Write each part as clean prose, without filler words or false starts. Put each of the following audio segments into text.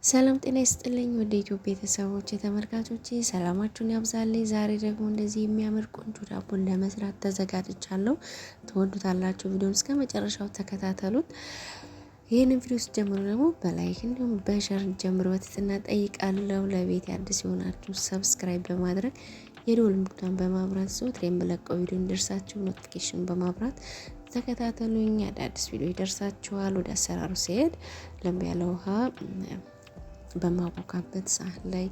ሰላም ጤና ይስጥልኝ ወደ ኢትዮጵያ ቤተሰቦች የተመልካቾቼ ሰላማችሁን ያብዛልኝ። ዛሬ ደግሞ እንደዚህ የሚያምር ቆንጆ ዳቦ ለመስራት ተዘጋጅቻለሁ። ትወዱታላችሁ። ቪዲዮውን እስከ መጨረሻው ተከታተሉት። ይህንን ቪዲዮ ስትጀምሩ ደግሞ በላይክ እንዲሁም በሸር ጀምሩ በትህትና እጠይቃለሁ። ለቤት አዲስ የሆናችሁ ሰብስክራይብ በማድረግ የደወል ምልክቱን በማብራት ዘወትር የምለቀው ቪዲዮ እንዲደርሳችሁ ኖቲፊኬሽን በማብራት ተከታተሉኝ። አዳዲስ ቪዲዮ ይደርሳችኋል። ወደ አሰራሩ ሲሄድ ለምብ ያለ ውሃ በማቦካበት ሳህን ላይ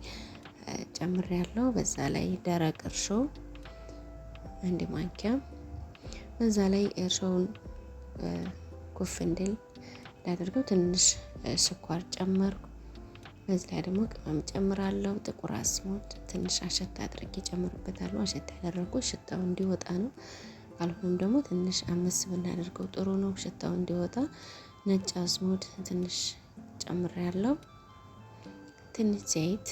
ጨምሬያለሁ። በዛ ላይ ደረቅ እርሾ አንድ ማንኪያ፣ በዛ ላይ እርሾውን ኩፍ እንዲል ላደርገው ትንሽ ስኳር ጨመርኩ። በዚህ ላይ ደግሞ ቅመም ጨምራለሁ። ጥቁር አዝሙድ ትንሽ አሸት አድርጌ ጨምርበታለሁ። አሸት ያደረኩት ሽታው እንዲወጣ ነው። ካልሆነም ደግሞ ትንሽ አመስ ብናደርገው ጥሩ ነው ሽታው እንዲወጣ። ነጭ አዝሙድ ትንሽ ጨምሬያለሁ። ትንሽ ዘይት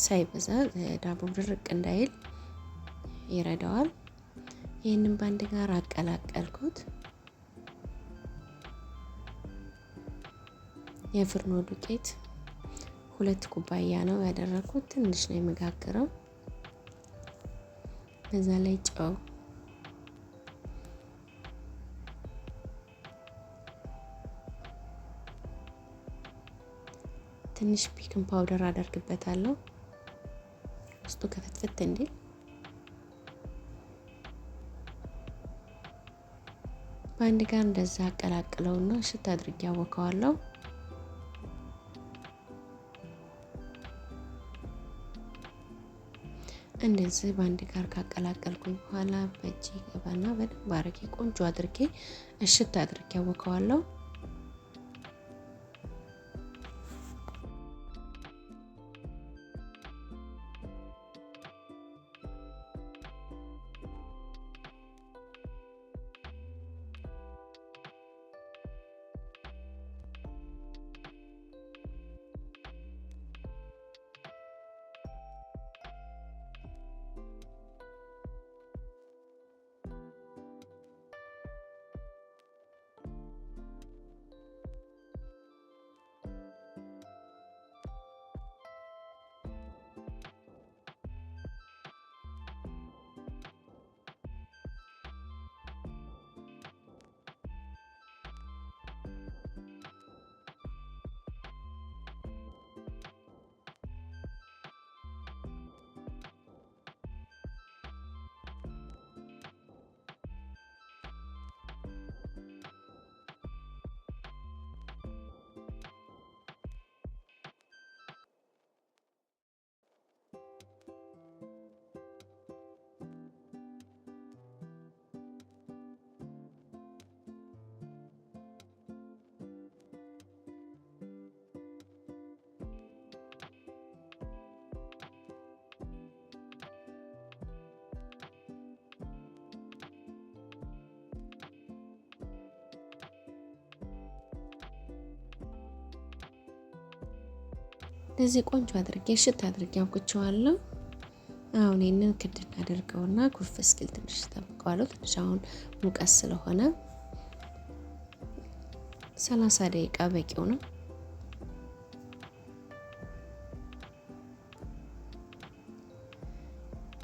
ሳይበዛ ዳቦ ድርቅ እንዳይል ይረዳዋል። ይህንን ባንድ ጋር አቀላቀልኩት። የፍርኖ ዱቄት 2 ኩባያ ነው ያደረኩት። ትንሽ ነው የምጋግረው። በዛ ላይ ጨው፣ ትንሽ ቤኪንግ ፓውደር አደርግበታለሁ ውስጡ ከፈትፈት እንዲል። በአንድ ጋር እንደዛ አቀላቅለውና ሽታ አድርጌ አወካዋለሁ። እንደዚህ በአንድ ጋር ካቀላቀልኩኝ በኋላ በእጄ ገባና በደንብ አድርጌ ቆንጆ አድርጌ እሽት አድርጌ አወካዋለሁ። እንደዚህ ቆንጆ አድርጌ ሽት አድርጌ አውቅቼዋለሁ። አሁን ይሄንን ክድ እናደርገውና ኩፍ እስኪል ትንሽ ተጠብቀዋለሁ። ትንሽ አሁን ሙቀት ስለሆነ 30 ደቂቃ በቂው ነው።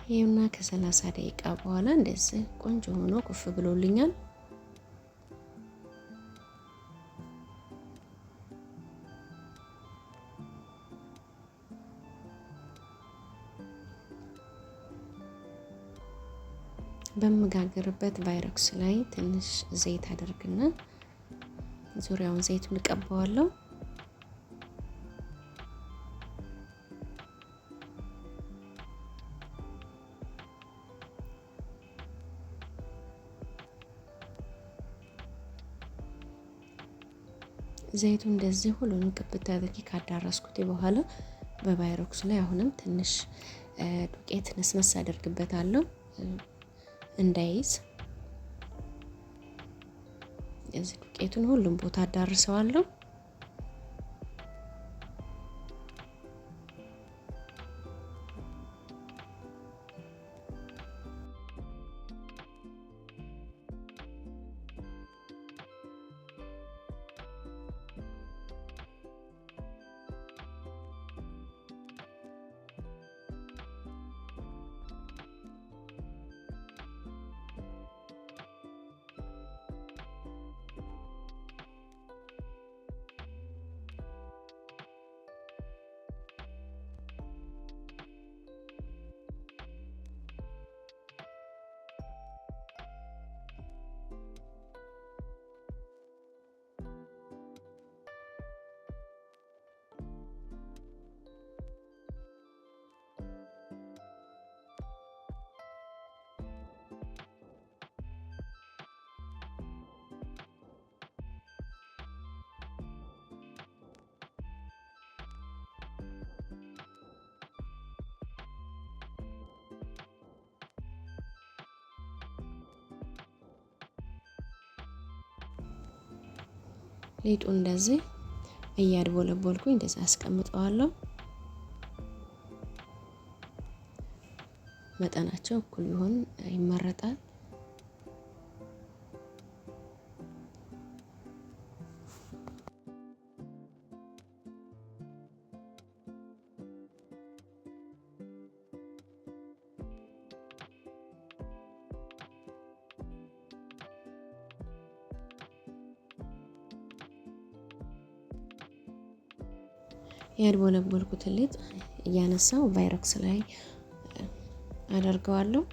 ይሄውና ከ30 ደቂቃ በኋላ እንደዚህ ቆንጆ ሆኖ ኩፍ ብሎልኛል። በመጋገርበት ቫይረክስ ላይ ትንሽ ዘይት አደርግና ዙሪያውን ዘይቱን እቀባዋለሁ። ዘይቱ እንደዚህ ሁሉንም ቅብት አድርጌ ካዳረስኩት በኋላ በቫይረክሱ ላይ አሁንም ትንሽ ዱቄት ነስነስ አደርግበታለሁ እንዳይዝ። እዚህ ዱቄቱን ሁሉም ቦታ አዳርሰዋለሁ። ሊጡ እንደዚህ እያድቦለቦልኩኝ እንደዚህ አስቀምጠዋለሁ። መጠናቸው እኩል ቢሆን ይመረጣል። ያድቦለቦልኩትን ሊጥ እያነሳው ቫይረክስ ላይ አደርገዋለሁ።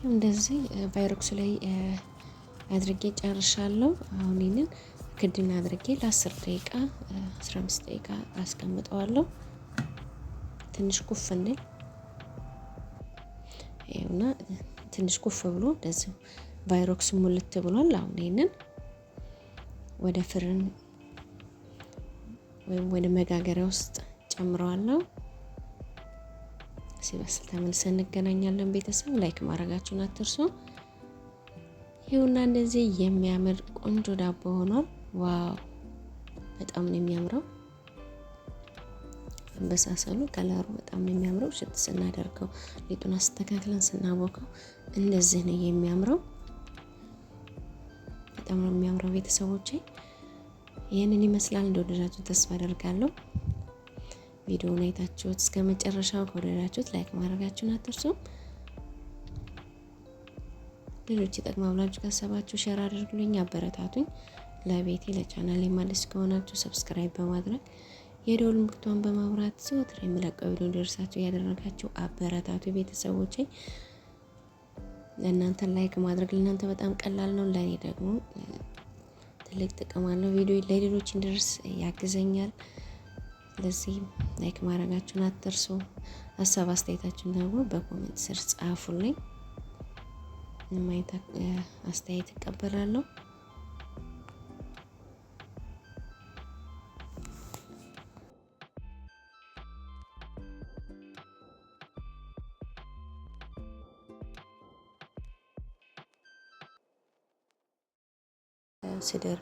እንደዚህ ቫይረክሱ ላይ አድርጌ ጨርሻለሁ። አሁን ይሄንን ክድና አድርጌ ለ10 ደቂቃ 15 ደቂቃ አስቀምጠዋለሁ። ትንሽ ኩፍ እንል ይኸውና፣ ትንሽ ኩፍ ብሎ እንደዚህ ቫይረክሱ ሙልት ብሏል። አሁን ይሄንን ወደ ፍርን ወይም ወደ መጋገሪያ ውስጥ ጨምረዋለሁ። ሲበስል ተመልሰን እንገናኛለን። ቤተሰብ ላይክ ማድረጋችሁን አትርሱ። ይኸውና እንደዚህ የሚያምር ቆንጆ ዳቦ ሆኗል። ዋው በጣም ነው የሚያምረው። በሳሰሉ ከለሩ በጣም ነው የሚያምረው። ሽት ስናደርገው ሊጡን አስተካክለን ስናቦከው እንደዚህ ነው የሚያምረው። በጣም ነው የሚያምረው ቤተሰቦቼ። ይህንን ይመስላል። እንደወደዳችሁ ተስፋ አደርጋለሁ። ቪዲዮውን አይታችሁት እስከ መጨረሻው ከወደዳችሁት ላይክ ማድረጋችሁን አትርሱ። ሌሎች ይጠቅማል ብላችሁ ካሰባችሁ ሼር አድርጉልኝ፣ አበረታቱኝ። ለቤቴ ለቻናሌ አዲስ ከሆናችሁ ሰብስክራይብ በማድረግ የደወል ምልክቷን በማብራት ዘወትር የምለቀው ቪዲዮ እንዲደርሳችሁ ያደረጋችሁ አበረታቱ ቤተሰቦቼ። ለእናንተ ላይክ ማድረግ ለእናንተ በጣም ቀላል ነው፣ ለእኔ ደግሞ ትልቅ ጥቅም አለው። ቪዲዮ ለሌሎች እንዲደርስ ያግዘኛል። ስለዚህ ላይክ ማድረጋችሁን አትርሱ። ሀሳብ አስተያየታችሁን ደግሞ በኮሜንት ስር ጻፉልኝ። ማየት አስተያየት እቀበላለሁ። ስድር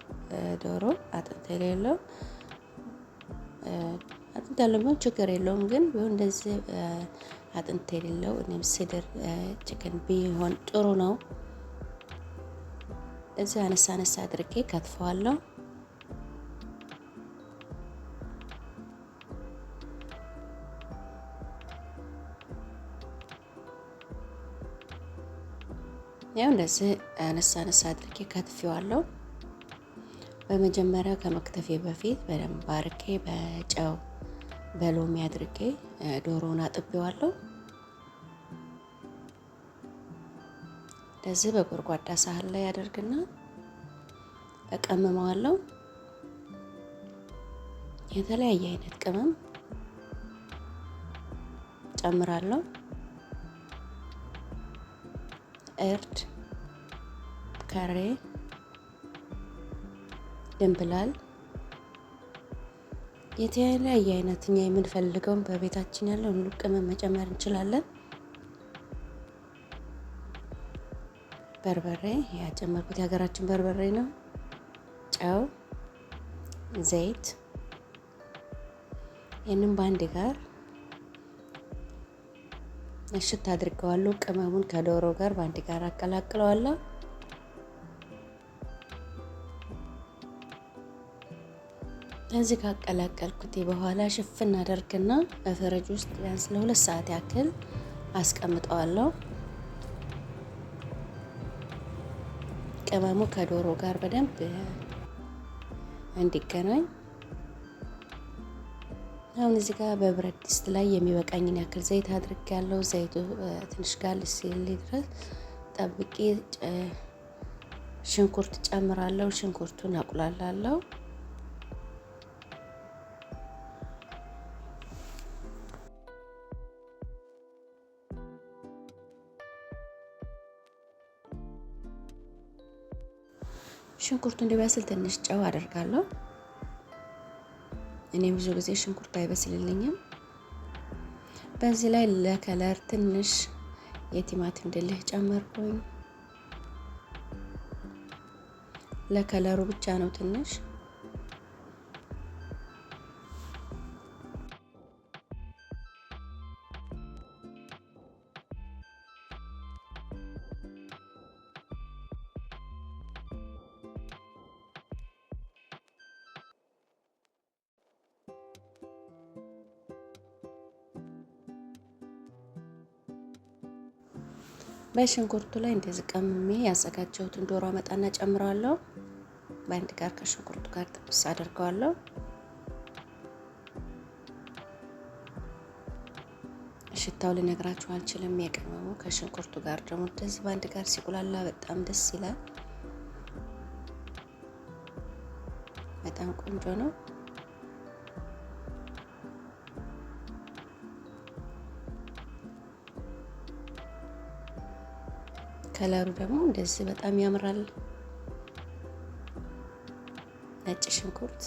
ዶሮ አጥንት የሌለው አጥንት ያለው ችግር የለውም፣ ግን ቢሆን እንደዚህ አጥንት የሌለው እኔም ስድር ቺክን ቢሆን ጥሩ ነው። እዚህ አነሳ አነሳ አድርጌ ከትፈዋለሁ። ያው እንደዚህ አነሳ አነሳ አድርጌ ከትፌዋለሁ። በመጀመሪያ ከመክተፌ በፊት በደንብ አርጌ በጨው በሎሚ አድርጌ ዶሮውን አጥቤዋለሁ። እንደዚህ በጎድጓዳ ሳህን ላይ አደርግና እቀምመዋለሁ። የተለያየ አይነት ቅመም ጨምራለሁ። እርድ፣ ከሬ፣ ድንብላል፣ የተለያየ አይነት እኛ የምንፈልገውን በቤታችን ያለው ሁሉ ቅመም መጨመር እንችላለን። በርበሬ ያጨመርኩት የሀገራችን በርበሬ ነው። ጨው፣ ዘይት፣ ይህንን በአንድ ጋር እሽት አድርገዋለሁ። ቅመሙን ከዶሮ ጋር በአንድ ጋር አቀላቅለዋለሁ። እዚህ ካቀላቀልኩት በኋላ ሽፍን አደርግና በፍሪጅ ውስጥ ቢያንስ ለ2 ሰዓት ያክል አስቀምጠዋለሁ። ቅመሙ ከዶሮ ጋር በደንብ እንዲገናኝ። አሁን እዚህ ጋር በብረት ድስት ላይ የሚበቃኝን ያክል ዘይት አድርጌያለሁ። ዘይቱ ትንሽ ጋል ሲል ድረስ ጠብቄ ሽንኩርት ጨምራለሁ። ሽንኩርቱን አቁላላለሁ። ሽንኩርቱ እንዲበስል ትንሽ ጨው አደርጋለሁ። እኔ ብዙ ጊዜ ሽንኩርት አይበስልልኝም። በዚህ ላይ ለከለር ትንሽ የቲማቲም ድልህ ጨመርኩኝ። ለከለሩ ብቻ ነው ትንሽ። በሽንኩርቱ ላይ እንደዚህ ቀምሜ ያዘጋጀሁትን ዶሮ አመጣና ጨምራለሁ። በአንድ ጋር ከሽንኩርቱ ጋር ጥብስ አድርገዋለሁ። ሽታው ልነግራችሁ አልችልም። የቅመሙ ከሽንኩርቱ ጋር ደግሞ እንደዚህ በአንድ ጋር ሲቁላላ በጣም ደስ ይላል። በጣም ቆንጆ ነው። ከለሩ ደግሞ እንደዚህ በጣም ያምራል። ነጭ ሽንኩርት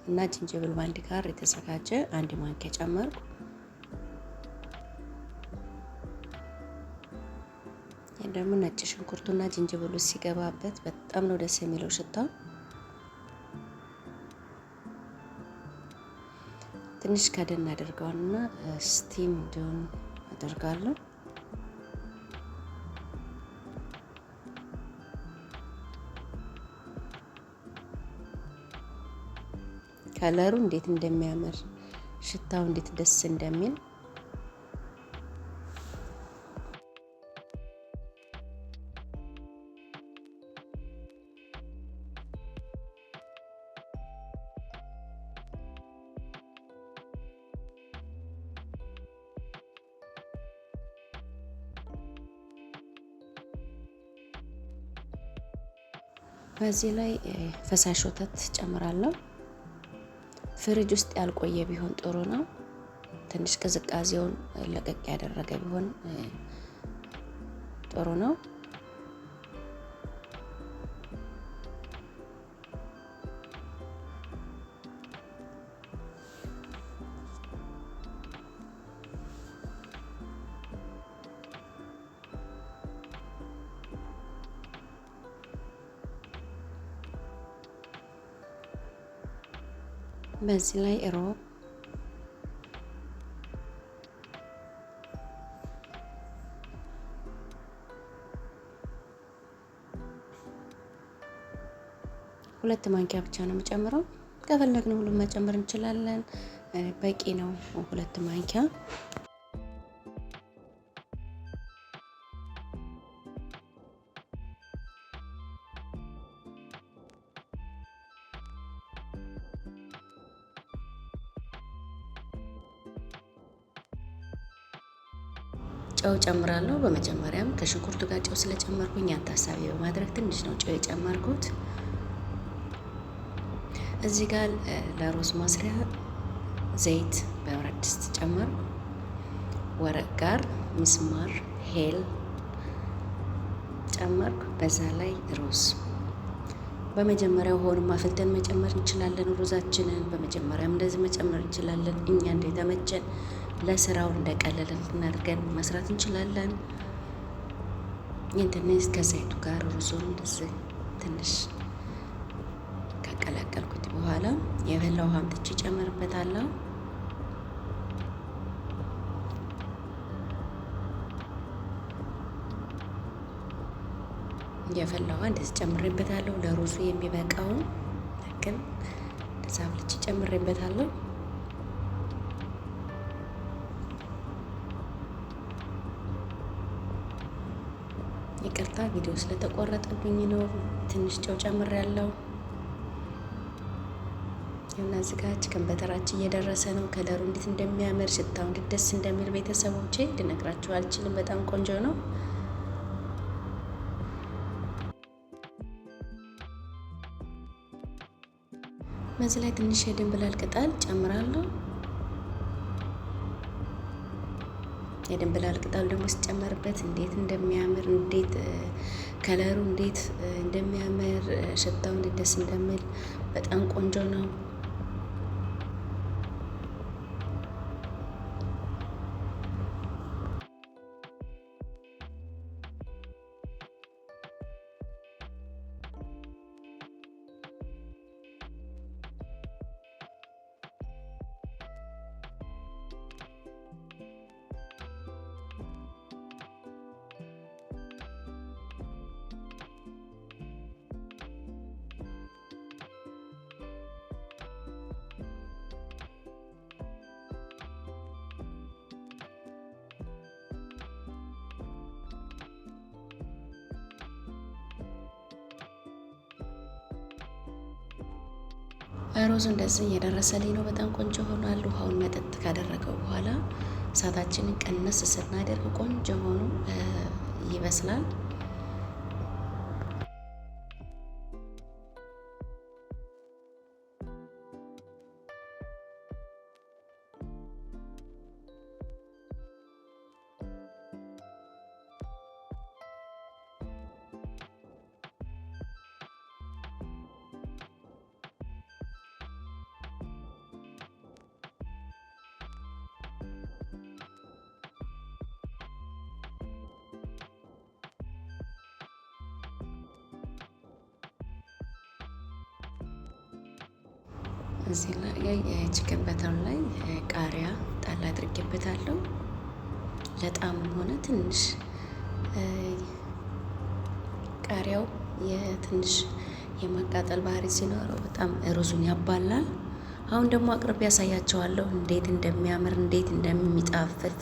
እና ዝንጅብል ባንድ ጋር የተዘጋጀ 1 ማንኪያ ጨመርኩ። ይሄ ደግሞ ነጭ ሽንኩርቱና ዝንጅብሉ ሲገባበት በጣም ነው ደስ የሚለው ሽታው። ትንሽ ከደን አድርገውና ስቲም እንዲሆን አደርጋለሁ። ከለሩ እንዴት እንደሚያምር ሽታው እንዴት ደስ እንደሚል በዚህ ላይ ፈሳሽ ወተት ጨምራለሁ። ፍሪጅ ውስጥ ያልቆየ ቢሆን ጥሩ ነው። ትንሽ ቅዝቃዜውን ለቀቅ ያደረገ ቢሆን ጥሩ ነው። በዚህ ላይ ሮብ ሁለት ማንኪያ ብቻ ነው የምጨምረው። ከፈለግን ሁሉም መጨመር እንችላለን። በቂ ነው 2 ማንኪያ። ጨው ጨምራለሁ። በመጀመሪያም ከሽንኩርቱ ጋር ጨው ስለጨመርኩኝ ያን ታሳቢ በማድረግ ትንሽ ነው ጨው የጨመርኩት። እዚህ ጋር ለሩዝ መስሪያ ዘይት በብረት ድስት ጨመርኩ። ወረቅ ጋር ምስማር ሄል ጨመርኩ። በዛ ላይ ሩዝ በመጀመሪያው ሆኖም አፍልተን መጨመር እንችላለን። ሩዛችንን በመጀመሪያም እንደዚህ መጨመር እንችላለን። እኛ እንደተመቸን ለስራው እንደቀለለን አድርገን መስራት እንችላለን። ትንሽ ከዘይቱ ጋር ሩዙን እንደዚህ ትንሽ ካቀላቀልኩት በኋላ የፈላ ውሃ አምጥቼ ጨምርበታለሁ። የፈላ ውሃ እንደዚህ ጨምሬበታለሁ። ለሩዙ የሚበቃውን ግን እንደዛ አብልቼ ጨምሬበታለሁ። ይቅርታ ቪዲዮ ስለተቆረጠብኝ ነው። ትንሽ ጨው ጨምሬያለሁ። ይሁን አዘጋጅ ከንበተራችን እየደረሰ ነው። ከለሩ እንዴት እንደሚያምር ሽታው እንዴት ደስ እንደሚል ቤተሰቦቼ ልነግራችሁ አልችልም። በጣም ቆንጆ ነው። በዚህ ላይ ትንሽ የድንብላል ቅጠል ጨምራለሁ። የድንብላል ቅጠል ደግሞ ሲጨመርበት እንዴት እንደሚያምር እንዴት ከለሩ እንዴት እንደሚያምር ሽታው እንዴት ደስ እንደሚል በጣም ቆንጆ ነው። ሮዝ እንደዚህ እየደረሰልኝ ነው። በጣም ቆንጆ ሆኗል። ውሃውን መጠጥ ካደረገው በኋላ እሳታችንን ቀነስ ስናደርግ ቆንጆ ሆኖ ይበስላል። እዚህ ላይ የቺከን በተር ላይ ቃሪያ ጣል አድርጌበታለሁ። ለጣዕምም ሆነ ትንሽ ቃሪያው የትንሽ የማቃጠል ባህሪ ሲኖረው በጣም ሩዙን ያባላል። አሁን ደግሞ አቅርቤ ያሳያቸዋለሁ እንዴት እንደሚያምር እንዴት እንደሚጣፍጥ።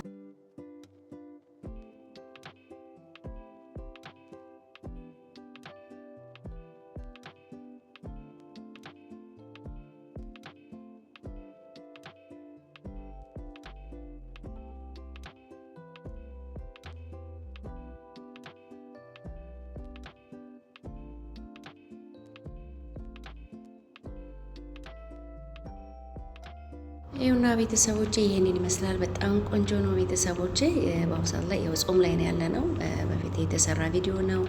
ይሁና ቤተሰቦቼ ይሄንን ይመስላል። በጣም ቆንጆ ነው ቤተሰቦቼ። በአሁኑ ሰዓት ላይ ያው ጾም ላይ ነው ያለ ነው። በፊት የተሰራ ቪዲዮ ነው።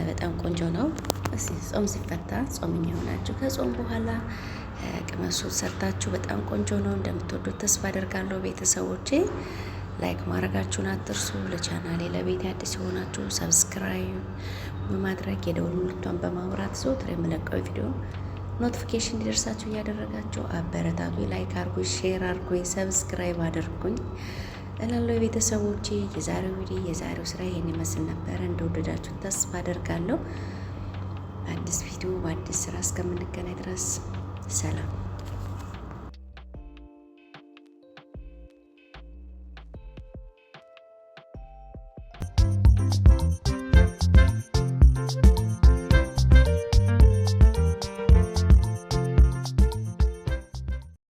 በጣም ቆንጆ ነው። እስኪ ጾም ሲፈታ ጾምኛ ሆናችሁ ከጾም በኋላ ቅመሱ ሰርታችሁ በጣም ቆንጆ ነው። እንደምትወዱት ተስፋ አደርጋለሁ ቤተሰቦቼ። ላይክ ማድረጋችሁን አትርሱ። ለቻናሌ ለቤት አዲስ የሆናችሁ ሰብስክራይብ በማድረግ የደወል ምልክቷን በማብራት ዘወትር የምለቀው ቪዲዮ ኖቲፊኬሽን እንዲደርሳችሁ እያደረጋችሁ አበረታቱ። ላይክ አድርጉኝ፣ ሼር አድርጉኝ፣ ሰብስክራይብ አድርጉኝ እላለሁ ቤተሰቦቼ። የዛሬው ስራ ይሄን ይመስል ነበረ። እንደወደዳችሁ ተስፋ አደርጋለሁ። በአዲስ ቪዲዮ በአዲስ ስራ እስከምንገናኝ ድረስ ሰላም።